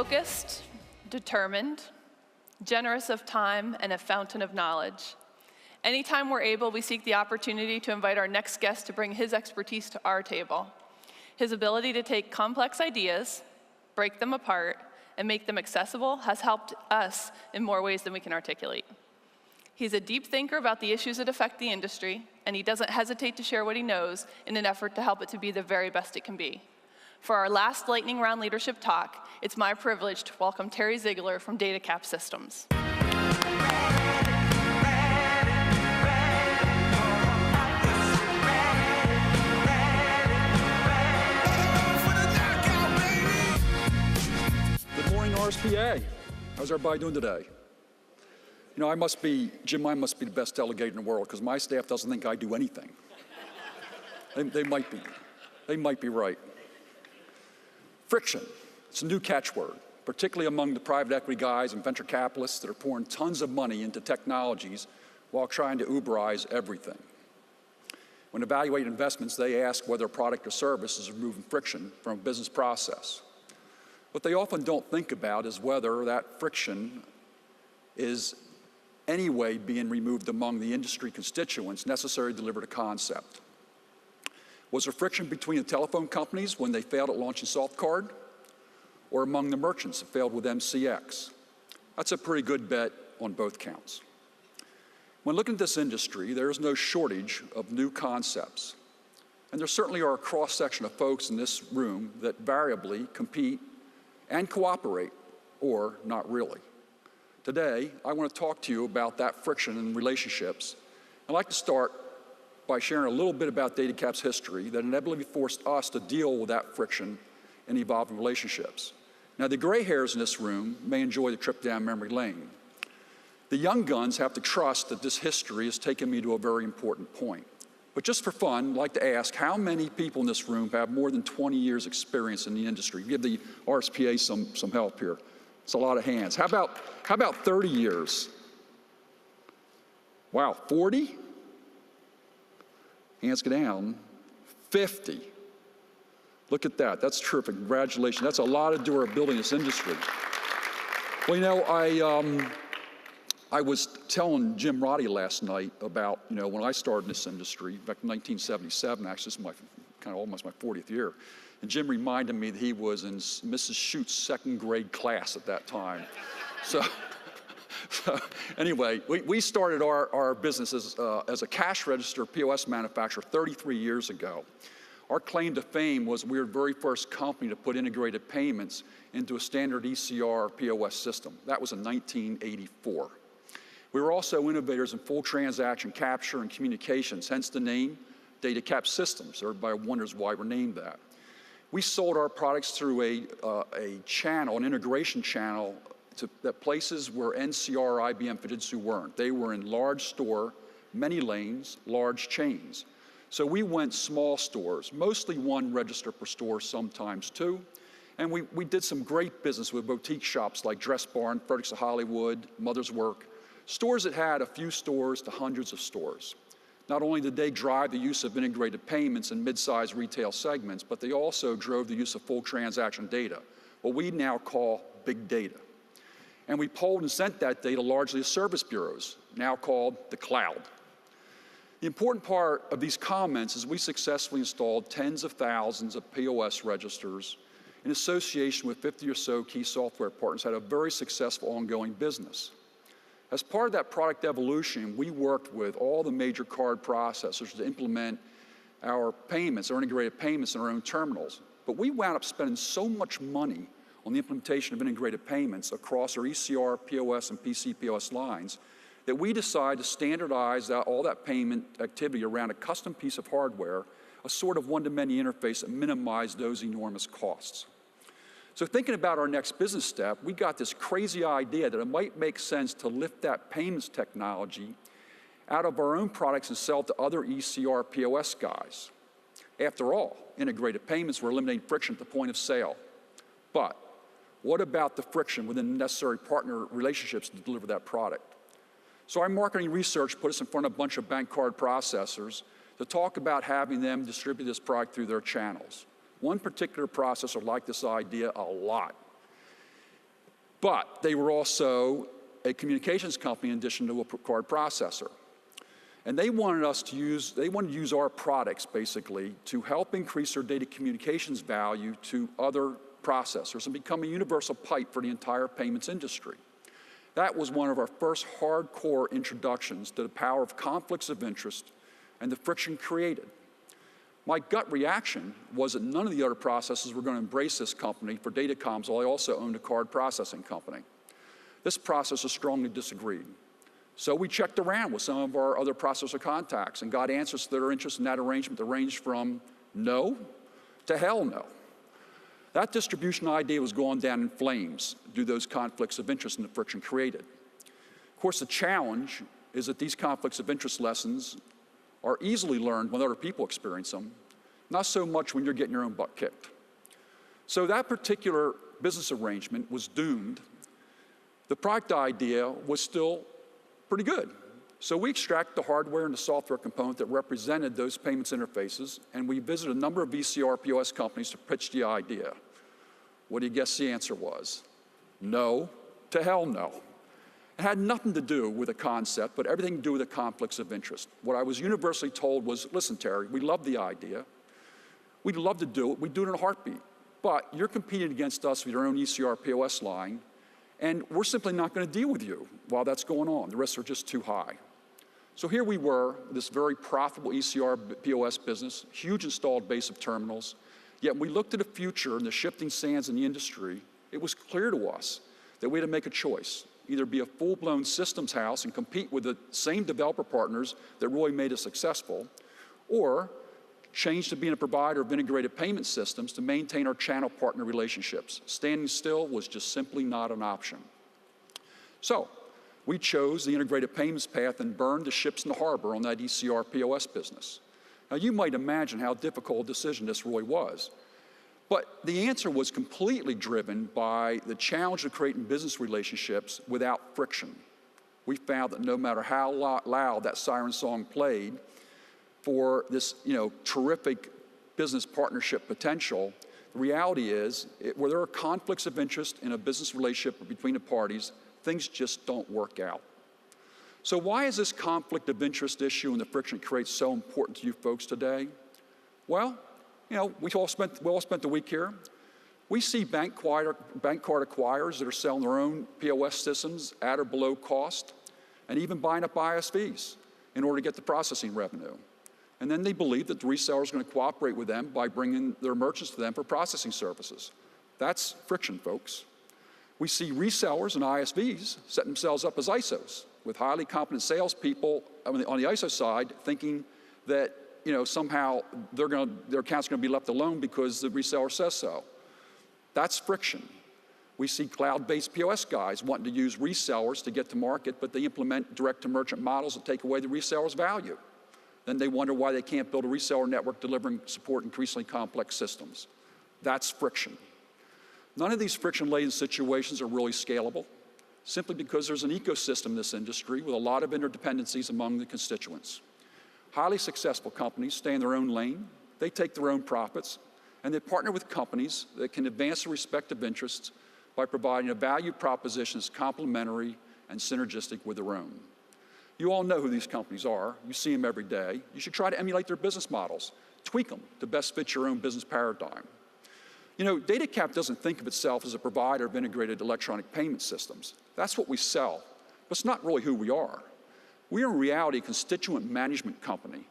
focused, determined, generous of time, and a fountain of knowledge. Anytime we're able, we seek the opportunity to invite our next guest to bring his expertise to our table. His ability to take complex ideas, break them apart, and make them accessible has helped us in more ways than we can articulate. He's a deep thinker about the issues that affect the industry, and he doesn't hesitate to share what he knows in an effort to help it to be the very best it can be. For our last lightning round leadership talk, it's my privilege to welcome Terry Zeigler from Datacap Systems. RSPA. How's everybody doing today? You know, Jim, I must be the best delegator in the world because my staff doesn't think I do anything. They might be. They might be right. Friction. It's a new catchword, particularly among the private equity guys and venture capitalists that are pouring tons of money into technologies while trying to Uber-ize everything. When evaluating investments, they ask whether a product or service is removing friction from a business process. What they often don't think about is whether that friction is anyway being removed among the industry constituents necessary to deliver the concept. Was there friction between the telephone companies when they failed at launching SoftCard, or among the merchants that failed with MCX? That's a pretty good bet on both counts. When looking at this industry, there is no shortage of new concepts. And there certainly are a cross-section of folks in this room that variably compete and cooperate, or not really. Today, I want to talk to you about that friction in relationships. I'd like to start by sharing a little bit about Datacap's history that inevitably forced us to deal with that friction in evolving relationships. Now, the gray hairs in this room may enjoy the trip down memory lane. The young guns have to trust that this history has taken me to a very important point. But just for fun, I'd like to ask how many people in this room have more than 20 years experience in the industry? Give the RSPA some help here. It's a lot of hands. How about 30 years? Wow, 40? Hands go down. 50. Look at that. That's terrific. Congratulations. That's a lot of durability in this industry. Well, you know, I was telling Jim Roddy last night about, you know, when I started in this industry, back in 1977, actually, this is kind of almost my 40th year, and Jim reminded me that he was in Mrs. Schute's second grade class at that time. So anyway, we started our business as a cash register POS manufacturer 33 years ago. Our claim to fame was we were the very first company to put integrated payments into a standard ECR POS system. That was in 1984. We were also innovators in full transaction capture and communications, hence the name Datacap Systems. Everybody wonders why we're named that. We sold our products through a channel, an integration channel, to places where NCR, IBM, Fujitsu weren't. They were in large store, many lanes, large chains. So we went small stores, mostly one register per store, sometimes two. And we did some great business with boutique shops like Dress Barn, Fredericks of Hollywood, Mother's Work, stores that had a few stores to hundreds of stores. Not only did they drive the use of integrated payments in mid-sized retail segments, but they also drove the use of full transaction data, what we now call big data. And we polled and sent that data largely to service bureaus, now called the cloud. The important part of these comments is we successfully installed tens of thousands of POS registers in association with 50 or so key software partners, had a very successful ongoing business. As part of that product evolution, we worked with all the major card processors to implement our payments, our integrated payments in our own terminals. But we wound up spending so much money on the implementation of integrated payments across our ECR, POS, and PC POS lines that we decided to standardize all that payment activity around a custom piece of hardware, a sort of one-to-many interface that minimized those enormous costs. So thinking about our next business step, we got this crazy idea that it might make sense to lift that payments technology out of our own products and sell it to other ECR POS guys. After all, integrated payments were eliminating friction at the point of sale. But what about the friction within the necessary partner relationships to deliver that product? So our marketing research put us in front of a bunch of bank card processors to talk about having them distribute this product through their channels. One particular processor liked this idea a lot. But they were also a communications company in addition to a card processor. And they wanted us to use our products, basically, to help increase their data communications value to other processors and become a universal pipe for the entire payments industry. That was one of our first hardcore introductions to the power of conflicts of interest and the friction created. My gut reaction was that none of the other processors were going to embrace this company for datacomms, while I also owned a card processing company. This processor strongly disagreed. So we checked around with some of our other processor contacts and got answers that are interested in that arrangement that ranged from no to hell no. That distribution idea was going down in flames due to those conflicts of interest and the friction created. Of course, the challenge is that these conflicts of interest lessons are easily learned when other people experience them, not so much when you're getting your own butt kicked. So that particular business arrangement was doomed. The product idea was still pretty good. So we extracted the hardware and the software component that represented those payments interfaces, and we visited a number of VCR POS companies to pitch the idea. What do you guess the answer was? No to hell no. It had nothing to do with a concept, but everything to do with the conflicts of interest. What I was universally told was, listen, Terry, we love the idea. We'd love to do it. We'd do it in a heartbeat. But you're competing against us with your own ECR POS line, and we're simply not going to deal with you while that's going on. The risks are just too high. So here we were, this very profitable ECR POS business, huge installed base of terminals. Yet when we looked at the future and the shifting sands in the industry, it was clear to us that we had to make a choice. Either be a full-blown systems house and compete with the same developer partners that really made us successful, or change to being a provider of integrated payment systems to maintain our channel partner relationships. Standing still was just simply not an option. So we chose the integrated payments path and burned the ships in the harbor on that ECR POS business. Now you might imagine how difficult a decision this really was. But the answer was completely driven by the challenge of creating business relationships without friction. We found that no matter how loud that siren song played for this terrific business partnership potential, the reality is where there are conflicts of interest in a business relationship between the parties, things just don't work out. So why is this conflict of interest issue and the friction it creates so important to you folks today? Well, we all spent the week here. We see bank card acquirers that are selling their own POS systems at or below cost, and even buying up ISVs in order to get the processing revenue. And then they believe that the reseller is going to cooperate with them by bringing their merchants to them for processing services. That's friction, folks. We see resellers and ISVs set themselves up as ISOs with highly competent salespeople on the ISO side thinking that somehow their account's going to be left alone because the reseller says so. That's friction. We see cloud-based POS guys wanting to use resellers to get to market, but they implement direct-to-merchant models that take away the reseller's value. Then they wonder why they can't build a reseller network delivering support increasingly complex systems. That's friction. None of these friction-laden situations are really scalable, simply because there's an ecosystem in this industry with a lot of interdependencies among the constituents. Highly successful companies stay in their own lane, they take their own profits, and they partner with companies that can advance their respective interests by providing a value proposition that's complementary and synergistic with their own. You all know who these companies are. You see them every day. You should try to emulate their business models, tweak them to best fit your own business paradigm. Datacap doesn't think of itself as a provider of integrated electronic payment systems. That's what we sell, but it's not really who we are. We are in reality a constituent management company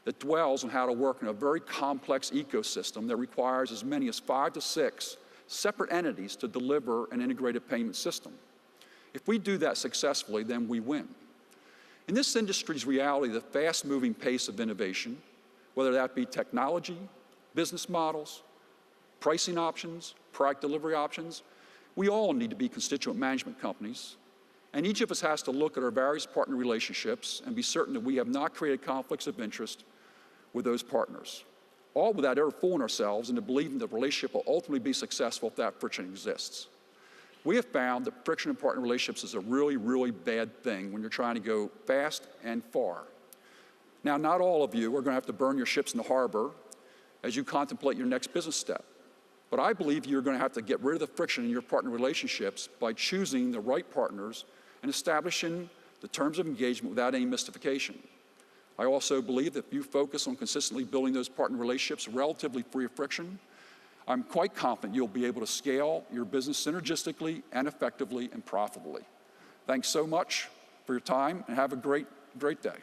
that dwells on how to work in a very complex ecosystem that requires as many as 5 to 6 separate entities to deliver an integrated payment system. If we do that successfully, then we win. In this industry's reality, the fast-moving pace of innovation, whether that be technology, business models, pricing options, product delivery options, we all need to be constituent management companies, and each of us has to look at our various partner relationships and be certain that we have not created conflicts of interest with those partners, all without ever fooling ourselves into believing the relationship will ultimately be successful if that friction exists. We have found that friction in partner relationships is a really, really bad thing when you're trying to go fast and far. Now, not all of you are going to have to burn your ships in the harbor as you contemplate your next business step. But I believe you're going to have to get rid of the friction in your partner relationships by choosing the right partners and establishing the terms of engagement without any mystification. I also believe that if you focus on consistently building those partner relationships relatively free of friction, I'm quite confident you'll be able to scale your business synergistically and effectively and profitably. Thanks so much for your time, and have a great day.